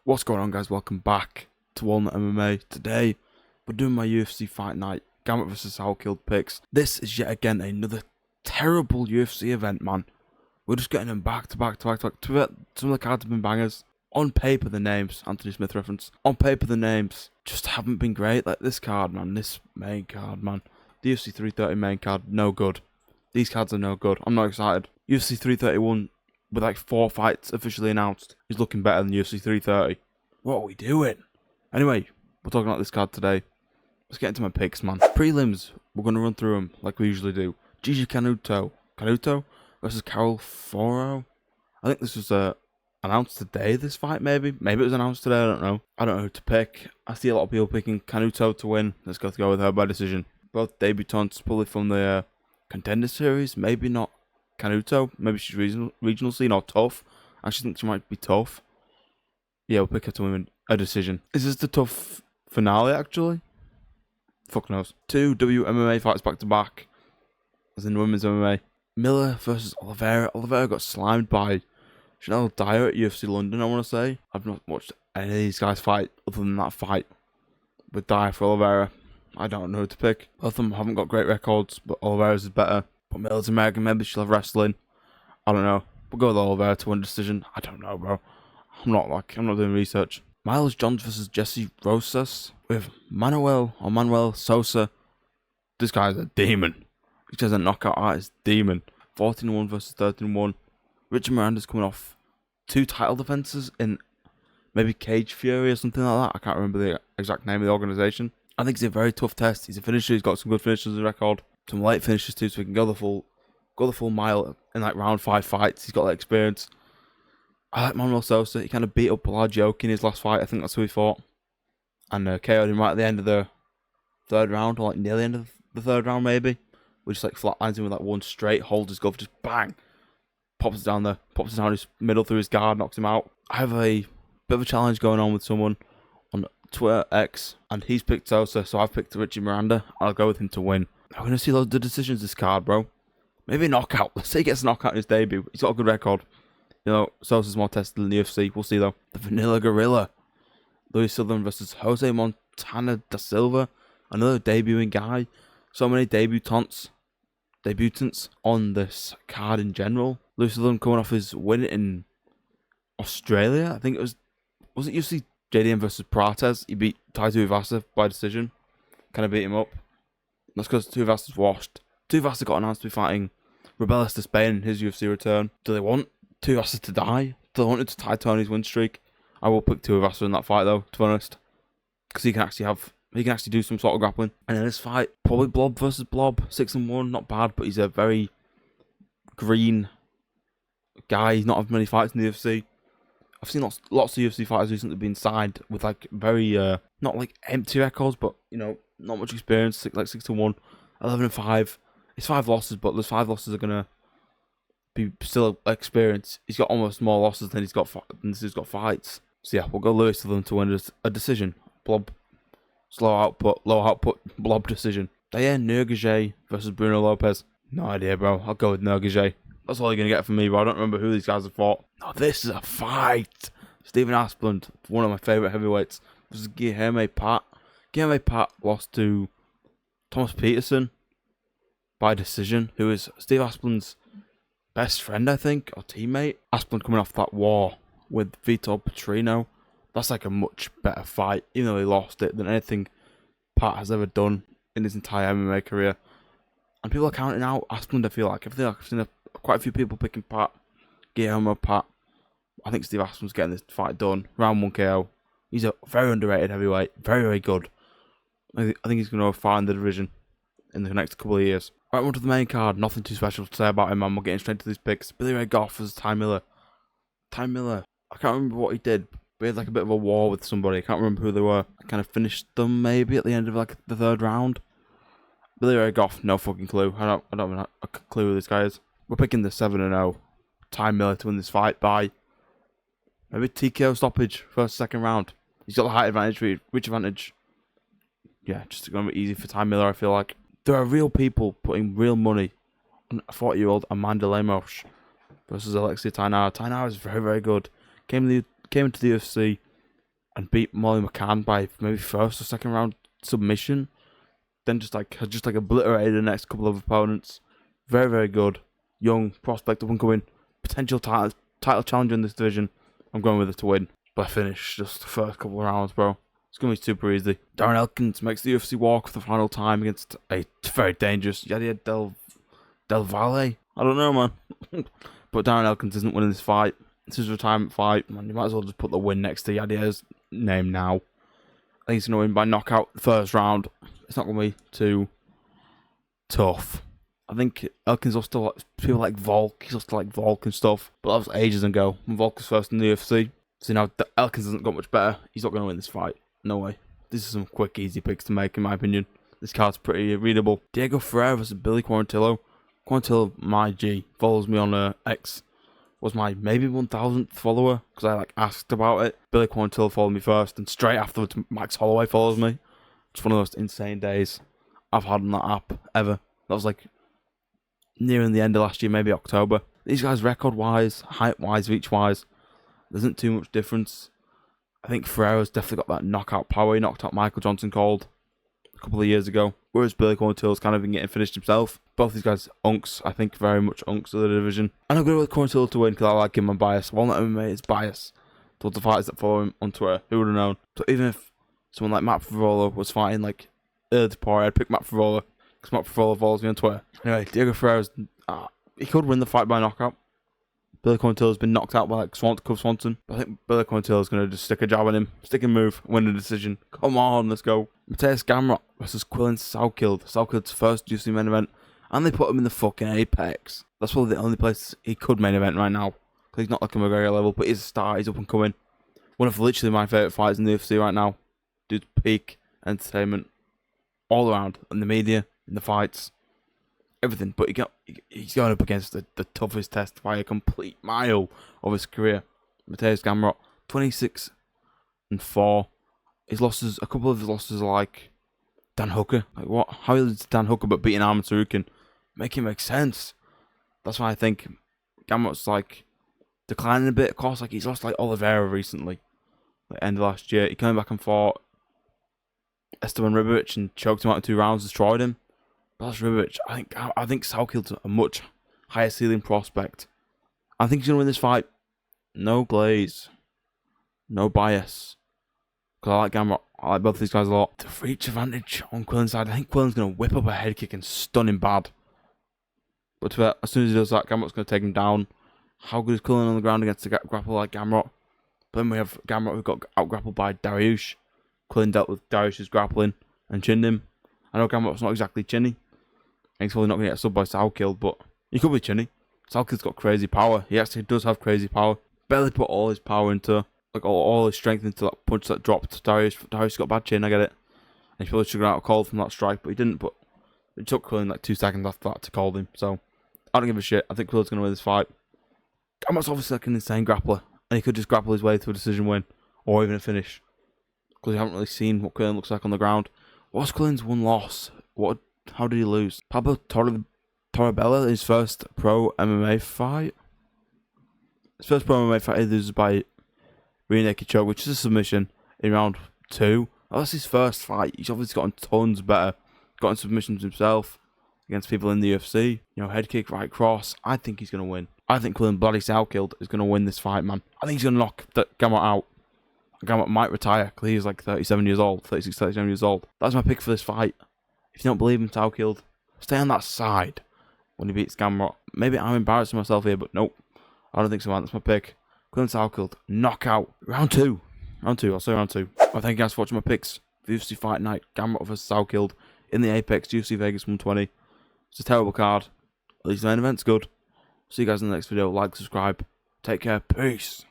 What's going on, guys? Welcome back to Walnut MMA. Today, we're doing my UFC Fight Night Gambit vs Salkilld picks. This is yet again another terrible UFC event, man. We're just getting them back to back. Some of the cards have been bangers. On paper, the names, Anthony Smith reference. On paper, the names just haven't been great. Like this card, man. This main card, man. The UFC 330 main card, no good. These cards are no good. I'm not excited. UFC 331 with like 4 fights officially announced is looking better than UFC 330. What are we doing? Anyway, we're talking about this card today. Let's get into my picks, man. Prelims, we're going to run through them like we usually do. Gigi Canuto versus Carol Foro. I think this was announced today, this fight, maybe. Maybe it was announced today, I don't know. I don't know who to pick. I see a lot of people picking Canuto to win. Let's go with her by decision. Both debutantes, probably from the Contender Series. Maybe not Canuto. Maybe she's regional scene or tough. I actually think she might be tough. Yeah, we'll pick her to win a decision. Is this the tough finale, actually? Fuck knows. 2 WMMA fights back to back, as in women's MMA. Miller versus Oliveira. Oliveira got slimed by Chanel Dyer at UFC London, I want to say. I've not watched any of these guys fight other than that fight with Dyer for Oliveira. I don't know who to pick. Both of them haven't got great records, but Oliveira's is better. But Miller's American, maybe she'll have wrestling. I don't know. We'll go with Oliveira to win decision. I don't know, bro. I'm not doing research. Miles Johns versus Jesse Rosas with Manuel Sosa. This guy's a demon. He has a knockout artist demon. 14-1 versus 13-1. Richard Miranda's coming off 2 title defenses in maybe Cage Fury or something like that. I can't remember the exact name of the organization. I think it's a very tough test. He's a finisher. He's got some good finishes in the record. Some late finishes too, so he can go the full mile in like round 5 fights. He's got that experience. I like Manuel Sosa. He kind of beat up Pelagiok in his last fight. I think that's who he fought. And KO'd him right at the end of the 3rd round, or like near the end of the 3rd round maybe. We just like flatlines him with like one straight, holds his glove, just bang. Pops it down his middle through his guard, knocks him out. I have a bit of a challenge going on with someone on Twitter, X, and he's picked Sosa, so I've picked Richie Miranda. I'll go with him to win. I'm going to see loads of decisions this card, bro. Maybe a knockout. Let's say he gets a knockout in his debut. He's got a good record. You know, Sosa's more tested than the UFC. We'll see, though. The Vanilla Gorilla. Louis Sutherland versus Jose Montana da Silva. Another debuting guy. So many debutants on this card in general. Louis Sutherland coming off his win in Australia. I think it was it UFC JDM versus Prates? He beat Taito Uvasa by decision. Kind of beat him up. That's because Tuivasa's washed. Tuivasa got announced to be fighting Rebellis de Spain in his UFC return. Do they want Tuivasa to die? Do they want it to tie Tony's win streak? I will pick Tuivasa in that fight though, to be honest. Because he can actually do some sort of grappling. And in this fight, probably Blob versus Blob. 6-1, not bad, but he's a very green guy. He's not had many fights in the UFC. I've seen lots of UFC fighters recently being signed with like very not like empty records, but you know, not much experience. Like 6-1, 11-5. It's 5 losses, but those 5 losses are gonna be still experience. He's got almost more losses than he's got fights. So yeah, we'll go Lewis to them to win a decision. Blob, low output, Blob decision. Diane Nurgaget versus Bruno Lopez. No idea, bro. I'll go with Nurgaget. That's all you're going to get from me, bro. I don't remember who these guys have fought. No, this is a fight. Stephen Asplund, one of my favourite heavyweights, versus Guilherme Pat. Guilherme Pat lost to Thomas Peterson by decision, who is Steve Asplund's best friend, I think, or teammate. Asplund coming off that war with Vitor Petrino. That's like a much better fight, even though he lost it, than anything Pat has ever done in his entire MMA career. And people are counting out Asplund, I feel like. I've seen quite a few people picking Pat, Guillermo Pat. I think Steve Asplund's getting this fight done. Round 1 KO. He's a very underrated heavyweight. Very, very good. I think he's going to fight in the division in the next couple of years. Right, on to the main card. Nothing too special to say about him, man. We're getting straight to these picks. Billy Ray Goff versus Ty Miller. Ty Miller, I can't remember what he did. We had like a bit of a war with somebody. I can't remember who they were. I kind of finished them maybe at the end of like the 3rd round. Billy Ray Goff, no fucking clue. I don't have a clue who this guy is. We're picking the 7-0 Ty Miller to win this fight by maybe TKO stoppage first, 2nd round. He's got the height advantage, reach advantage. Yeah, just going to be easy for Ty Miller, I feel like. There are real people putting real money on a 40-year-old Amanda Lemos versus Alexia Tainara. Tainara is very, very good. Came into the UFC and beat Molly McCann by maybe first or second round submission. Then just like obliterated the next couple of opponents. Very, very good. Young prospect, up and coming, potential title challenger in this division. I'm going with it to win. But I finished just the first couple of rounds, bro. It's going to be super easy. Darren Elkins makes the UFC walk for the final time against a very dangerous Yadier Del Valle. I don't know, man. But Darren Elkins isn't winning this fight. This is a retirement fight. Man, you might as well just put the win next to Yadier's name now. I think he's going to win by knockout the first round. It's not going to be too tough. I think Elkins lost to people like Volk. He's lost to like Volk and stuff. But that was ages ago when Volk was first in the UFC. So now Elkins hasn't got much better. He's not going to win this fight. No way. These are some quick, easy picks to make, in my opinion. This card's pretty readable. Diego Ferreira versus Billy Quarantillo. Quarantillo, my G, follows me on X. Was my maybe 1000th follower because I asked about it. Billy Quarantillo followed me first, and straight afterwards, Max Holloway follows me. It's one of the most insane days I've had on that app ever. That was nearing the end of last year, maybe October. These guys, record-wise, height-wise, reach-wise, there isn't too much difference. I think Ferreira's definitely got that knockout power. He knocked out Michael Johnson cold a couple of years ago, whereas Billy Quarantillo's kind of been getting finished himself. Both these guys, unks, I think very much unks of the division. And I'm going with Quarantillo to win because I like him. I'm biased. Walnut MMA is biased towards the fighters that follow him on Twitter. Who would have known? So even if someone like Matt Favola was fighting early to par, I'd pick Matt Favola because Matt Favola follows me on Twitter. Anyway, Diego Ferreira's, he could win the fight by knockout. Billy Quarantillo's been knocked out by Cub Swanson. But I think Billy Quarantillo's going to just stick a jab on him, stick and move, win the decision. Come on, let's go. Mateus Gamrot versus Quillan Salkilld. Salkild's first UFC main event. And they put him in the fucking Apex. That's probably the only place he could main event right now. Because he's not like a McGregor level, but he's a star, he's up and coming. One of literally my favourite fighters in the UFC right now. Dude's peak entertainment. All around. In the media, in the fights. Everything. But he's going up against the toughest test by a complete mile of his career. Mateus Gamrot, 26-4. His losses, a couple of his losses are like Dan Hooker. What? How is Dan Hooker but beating Arman Tsarukyan? Make it make sense. That's why I think Gamrot's declining a bit. Of course, he's lost Oliveira recently. End of last year. He came back and fought Esteban Ribovic and choked him out in 2 rounds, destroyed him. But that's Ribovic. I think Salkild's a much higher ceiling prospect. I think he's going to win this fight. No glaze. No bias. Because I like Gamrot. I like both these guys a lot. The reach advantage on Quillan's side. I think Quillan's going to whip up a head kick and stun him bad. But as soon as he does that, Gamrot's going to take him down. How good is Quillan on the ground against a grappler like Gamrot? But then we have Gamrot who got out-grappled by Dariush. Quillan dealt with Dariush's grappling and chinned him. I know Gamrot's not exactly chinny. He's probably not going to get subbed by Salkilld, but he could be chinny. Salkild's got crazy power. He actually does have crazy power. Barely put all his power into, all his strength into that punch that dropped Dariush. Dariush got a bad chin, I get it. And he probably should have got out cold from that strike, but he didn't. But it took Quillan 2 seconds after that to call him. So I don't give a shit. I think Quillan's going to win this fight. Gamrot's obviously an insane grappler, and he could just grapple his way to a decision win, or even a finish. Because we haven't really seen what Quillan looks like on the ground. What's Quillan's one loss? How did he lose? Pablo Torabella, his first pro MMA fight. His first pro MMA fight, he loses by rear naked choke, which is a submission in round 2. That's his first fight. He's obviously gotten tons better. Gotten submissions himself against people in the UFC. Head kick, right cross. I think he's going to win. I think Quillan Bloody Salkilld is going to win this fight, man. I think he's going to knock Gamrot out. Gamrot might retire because he's 37 years old. 36, 37 years old. That's my pick for this fight. If you don't believe in Salkilld, stay on that side when he beats Gamrot. Maybe I'm embarrassing myself here, but nope. I don't think so, man. That's my pick. Quillan Salkilld, knockout. Round 2. I'll say round 2. Well, thank you guys for watching my picks. The UFC Fight Night, Gamrot vs Salkilld in the Apex, UFC Vegas 120. It's a terrible card. At least the main event's good. See you guys in the next video. Like, subscribe. Take care. Peace.